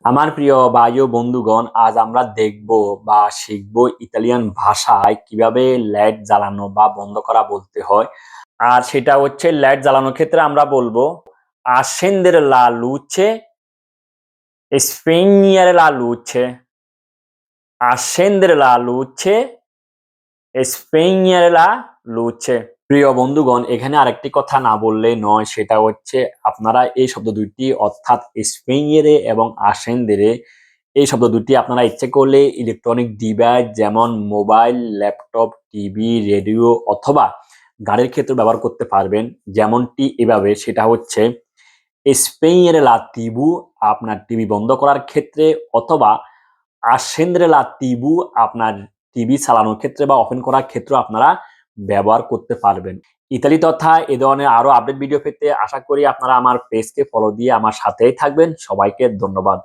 আমার প্রিয় ভাই ও বন্ধুগণ, আজ আমরা দেখব বা শিখব ইতালিয়ান ভাষায় কিভাবে লাইট জ্বালানো বা বন্ধ করা বলতে হয়। আর সেটা হচ্ছে লাইট জ্বালানোর ক্ষেত্রে আমরা বলবো accendere la luce e spegnere la luce, accendere la luce e spegnere la luce। প্রিয় বন্ধুগণ, এখানে আরেকটি কথা না বললে নয়, সেটা হচ্ছে আপনারা এই শব্দ দুইটি অর্থাৎ স্পেনিয়েরে এবং আসেন্দেরে এই শব্দ দুটি আপনারা ইচ্ছে করলে ইলেকট্রনিক ডিভাইস যেমন মোবাইল, ল্যাপটপ, টিভি, রেডিও অথবা গাড়ির ক্ষেত্রে ব্যবহার করতে পারবেন। যেমনটি এভাবে, সেটা হচ্ছে স্পেনিয়েরে লা টিভু আপনার টিভি বন্ধ করার ক্ষেত্রে, অথবা আসেন্দ্রে লা টিভু আপনার টিভি চালানোর ক্ষেত্রে বা ওপেন করার ক্ষেত্রে আপনারা ব্যবহার করতে পারবেন। ইতালি তথা এ ধরনের আরো আপডেট ভিডিও পেতে আশা করি আপনারা আমার পেজকে ফলো দিয়ে আমার সাথেই থাকবেন। সবাইকে ধন্যবাদ।